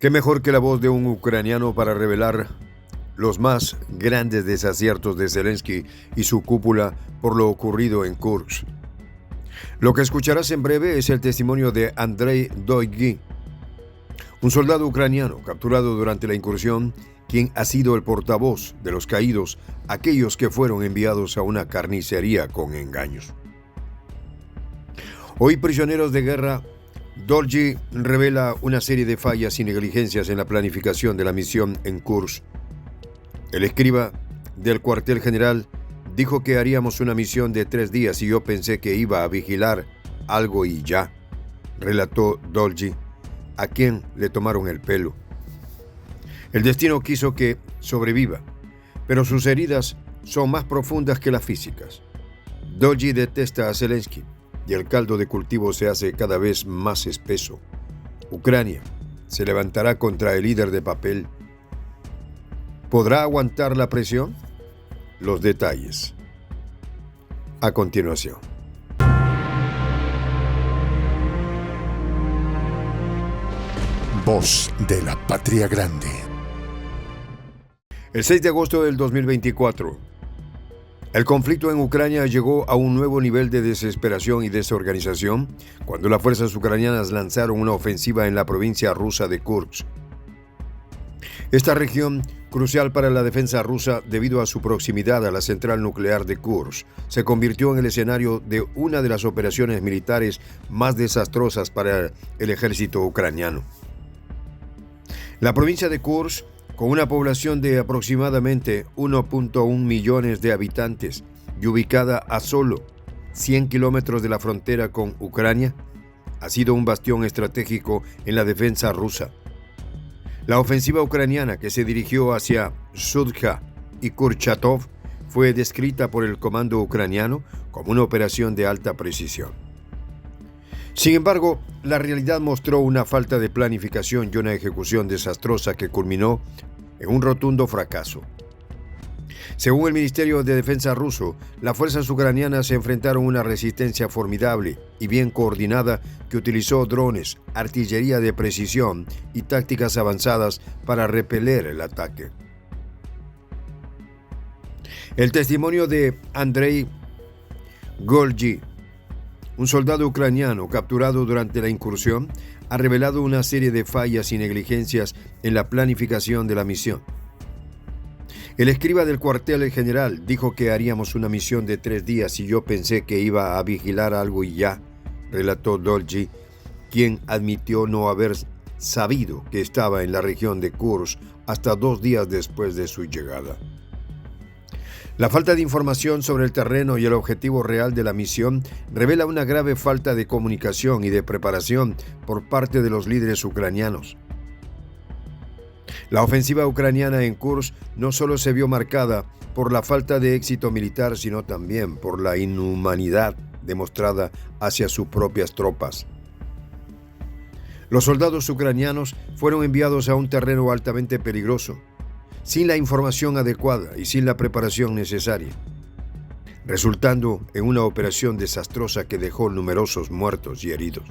¿Qué mejor que la voz de un ucraniano para revelar los más grandes desaciertos de Zelensky y su cúpula por lo ocurrido en Kursk? Lo que escucharás en breve es el testimonio de Andrei Doigy, un soldado ucraniano capturado durante la incursión, quien ha sido el portavoz de los caídos, aquellos que fueron enviados a una carnicería con engaños. Hoy, prisioneros de guerra, Doigy revela una serie de fallas y negligencias en la planificación de la misión en Kursk. El escriba del cuartel general dijo que haríamos una misión de 3 días y yo pensé que iba a vigilar algo y ya, relató Doigy, a quien le tomaron el pelo. El destino quiso que sobreviva, pero sus heridas son más profundas que las físicas. Doigy detesta a Zelensky y el caldo de cultivo se hace cada vez más espeso. Ucrania se levantará contra el líder de papel. ¿Podrá aguantar la presión? Los detalles a continuación. Voz de la Patria Grande. El 6 de agosto del 2024, el conflicto en Ucrania llegó a un nuevo nivel de desesperación y desorganización cuando las fuerzas ucranianas lanzaron una ofensiva en la provincia rusa de Kursk. Esta región, crucial para la defensa rusa debido a su proximidad a la central nuclear de Kursk, se convirtió en el escenario de una de las operaciones militares más desastrosas para el ejército ucraniano. La provincia de Kursk, con una población de aproximadamente 1.1 millones de habitantes y ubicada a solo 100 kilómetros de la frontera con Ucrania, ha sido un bastión estratégico en la defensa rusa. La ofensiva ucraniana que se dirigió hacia Sudja y Kurchatov fue descrita por el comando ucraniano como una operación de alta precisión. Sin embargo, la realidad mostró una falta de planificación y una ejecución desastrosa que culminó en un rotundo fracaso. Según el Ministerio de Defensa ruso, las fuerzas ucranianas se enfrentaron a una resistencia formidable y bien coordinada que utilizó drones, artillería de precisión y tácticas avanzadas para repeler el ataque. El testimonio de Andrei Doigy, un soldado ucraniano capturado durante la incursión, ha revelado una serie de fallas y negligencias en la planificación de la misión. El escriba del cuartel general dijo que haríamos una misión de 3 días y yo pensé que iba a vigilar algo y ya, relató Doigy, quien admitió no haber sabido que estaba en la región de Kursk hasta 2 días después de su llegada. La falta de información sobre el terreno y el objetivo real de la misión revela una grave falta de comunicación y de preparación por parte de los líderes ucranianos. La ofensiva ucraniana en Kursk no solo se vio marcada por la falta de éxito militar, sino también por la inhumanidad demostrada hacia sus propias tropas. Los soldados ucranianos fueron enviados a un terreno altamente peligroso, sin la información adecuada y sin la preparación necesaria, resultando en una operación desastrosa que dejó numerosos muertos y heridos.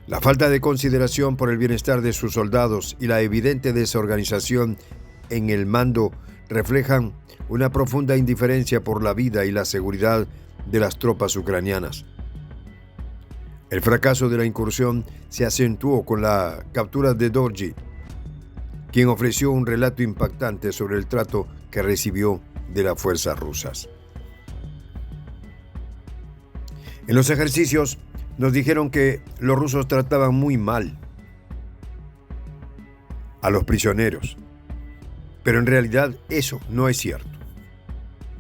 La falta de consideración por el bienestar de sus soldados y la evidente desorganización en el mando reflejan una profunda indiferencia por la vida y la seguridad de las tropas ucranianas. El fracaso de la incursión se acentuó con la captura de Doigy, quien ofreció un relato impactante sobre el trato que recibió de las fuerzas rusas. En los ejercicios nos dijeron que los rusos trataban muy mal a los prisioneros, pero en realidad eso no es cierto.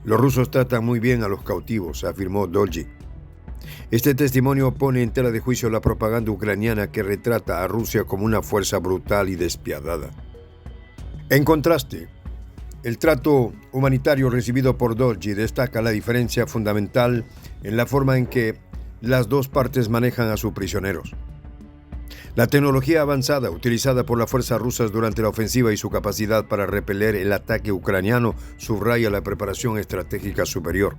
Los rusos tratan muy bien a los cautivos, afirmó Doigy. Este testimonio pone en tela de juicio la propaganda ucraniana que retrata a Rusia como una fuerza brutal y despiadada. En contraste, el trato humanitario recibido por Doigy destaca la diferencia fundamental en la forma en que las dos partes manejan a sus prisioneros. La tecnología avanzada utilizada por las fuerzas rusas durante la ofensiva y su capacidad para repeler el ataque ucraniano subraya la preparación estratégica superior.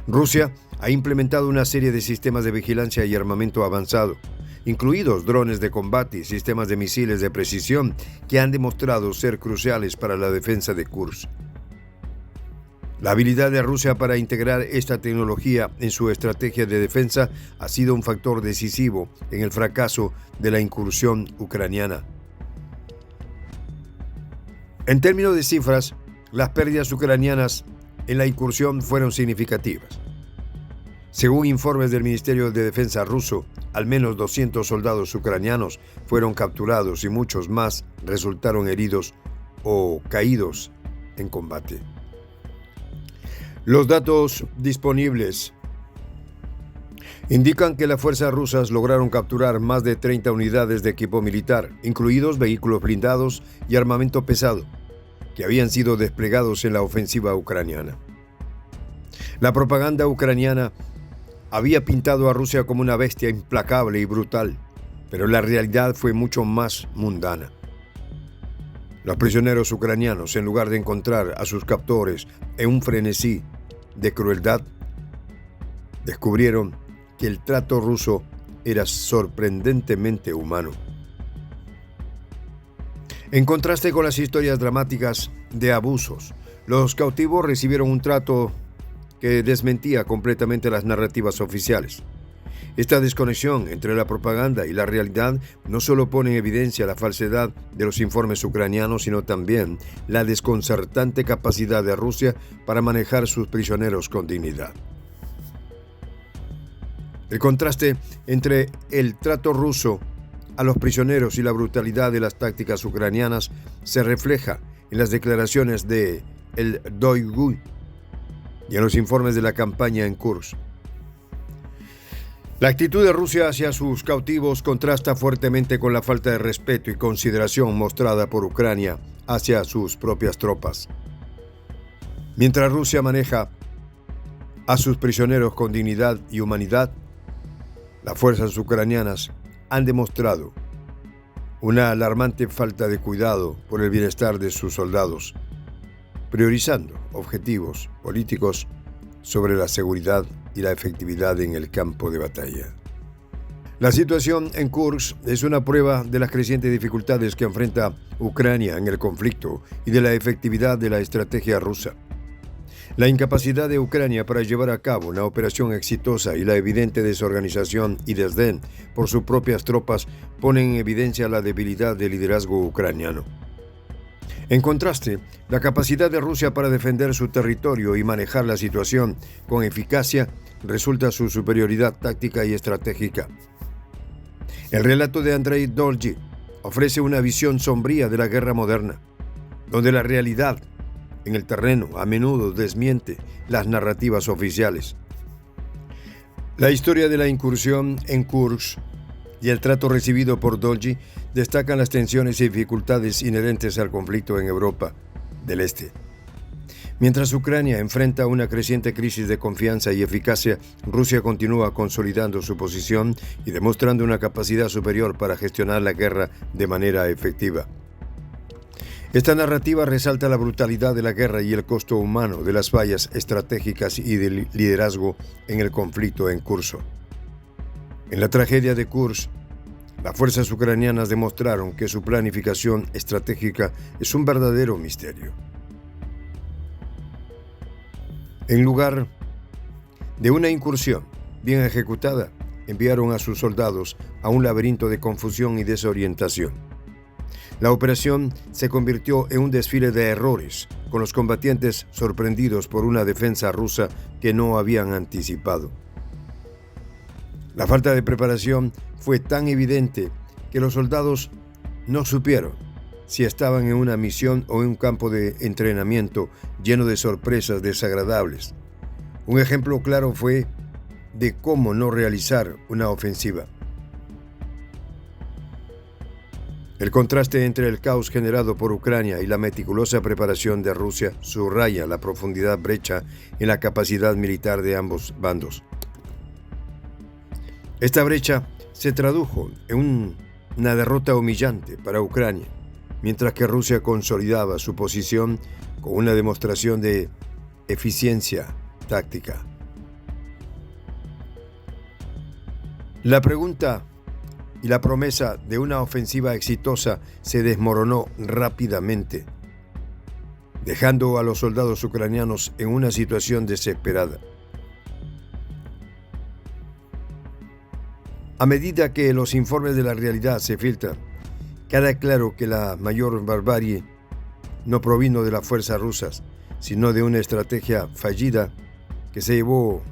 Rusia ha implementado una serie de sistemas de vigilancia y armamento avanzado, incluidos drones de combate y sistemas de misiles de precisión que han demostrado ser cruciales para la defensa de Kursk. La habilidad de Rusia para integrar esta tecnología en su estrategia de defensa ha sido un factor decisivo en el fracaso de la incursión ucraniana. En términos de cifras, las pérdidas ucranianas en la incursión fueron significativas. Según informes del Ministerio de Defensa ruso, al menos 200 soldados ucranianos fueron capturados y muchos más resultaron heridos o caídos en combate. Los datos disponibles indican que las fuerzas rusas lograron capturar más de 30 unidades de equipo militar, incluidos vehículos blindados y armamento pesado, que habían sido desplegados en la ofensiva ucraniana. La propaganda ucraniana había pintado a Rusia como una bestia implacable y brutal, pero la realidad fue mucho más mundana. Los prisioneros ucranianos, en lugar de encontrar a sus captores en un frenesí de crueldad, descubrieron que el trato ruso era sorprendentemente humano. En contraste con las historias dramáticas de abusos, los cautivos recibieron un trato que desmentía completamente las narrativas oficiales. Esta desconexión entre la propaganda y la realidad no solo pone en evidencia la falsedad de los informes ucranianos, sino también la desconcertante capacidad de Rusia para manejar sus prisioneros con dignidad. El contraste entre el trato ruso a los prisioneros y la brutalidad de las tácticas ucranianas se refleja en las declaraciones de el Doigu y en los informes de la campaña en Kursk. La actitud de Rusia hacia sus cautivos contrasta fuertemente con la falta de respeto y consideración mostrada por Ucrania hacia sus propias tropas. Mientras Rusia maneja a sus prisioneros con dignidad y humanidad, las fuerzas ucranianas han demostrado una alarmante falta de cuidado por el bienestar de sus soldados, priorizando objetivos políticos sobre la seguridad y la efectividad en el campo de batalla. La situación en Kursk es una prueba de las crecientes dificultades que enfrenta Ucrania en el conflicto y de la efectividad de la estrategia rusa. La incapacidad de Ucrania para llevar a cabo una operación exitosa y la evidente desorganización y desdén por sus propias tropas ponen en evidencia la debilidad del liderazgo ucraniano. En contraste, la capacidad de Rusia para defender su territorio y manejar la situación con eficacia resulta su superioridad táctica y estratégica. El relato de Andrei Dolgi ofrece una visión sombría de la guerra moderna, donde la realidad en el terreno a menudo desmiente las narrativas oficiales. La historia de la incursión en Kursk y el trato recibido por Dolgi destacan las tensiones y dificultades inherentes al conflicto en Europa del Este. Mientras Ucrania enfrenta una creciente crisis de confianza y eficacia, Rusia continúa consolidando su posición y demostrando una capacidad superior para gestionar la guerra de manera efectiva. Esta narrativa resalta la brutalidad de la guerra y el costo humano de las fallas estratégicas y del liderazgo en el conflicto en curso. En la tragedia de Kursk, las fuerzas ucranianas demostraron que su planificación estratégica es un verdadero misterio. En lugar de una incursión bien ejecutada, enviaron a sus soldados a un laberinto de confusión y desorientación. La operación se convirtió en un desfile de errores, con los combatientes sorprendidos por una defensa rusa que no habían anticipado. La falta de preparación fue tan evidente que los soldados no supieron si estaban en una misión o en un campo de entrenamiento lleno de sorpresas desagradables. Un ejemplo claro fue de cómo no realizar una ofensiva. El contraste entre el caos generado por Ucrania y la meticulosa preparación de Rusia subraya la profunda brecha en la capacidad militar de ambos bandos. Esta brecha se tradujo en una derrota humillante para Ucrania, mientras que Rusia consolidaba su posición con una demostración de eficiencia táctica. La pregunta y la promesa de una ofensiva exitosa se desmoronó rápidamente, dejando a los soldados ucranianos en una situación desesperada. A medida que los informes de la realidad se filtran, queda claro que la mayor barbarie no provino de las fuerzas rusas, sino de una estrategia fallida que se llevó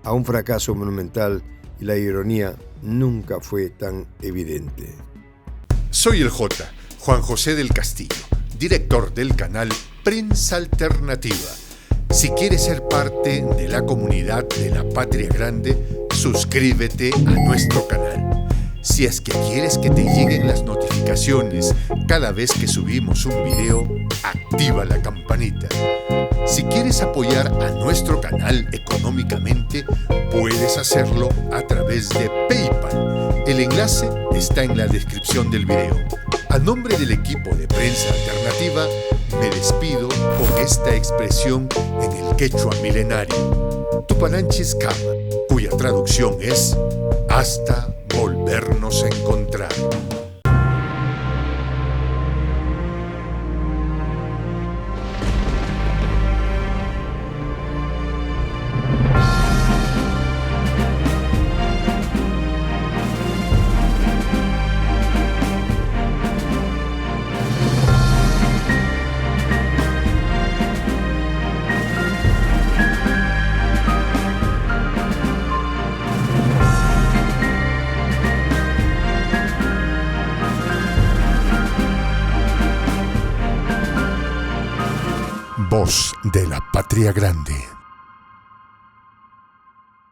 a un fracaso monumental, y la ironía nunca fue tan evidente. Soy el J, Juan José del Castillo, director del canal Prensa Alternativa. Si quieres ser parte de la comunidad de la Patria Grande, suscríbete a nuestro canal. Si es que quieres que te lleguen las notificaciones cada vez que subimos un video, activa la campanita. Si quieres apoyar a nuestro canal económicamente, puedes hacerlo a través de PayPal. El enlace está en la descripción del video. A nombre del equipo de Prensa Alternativa, me despido con esta expresión en el quechua milenario, Tupananchis Kama, cuya traducción es hasta volvernos a encontrar. Voz de la Patria Grande.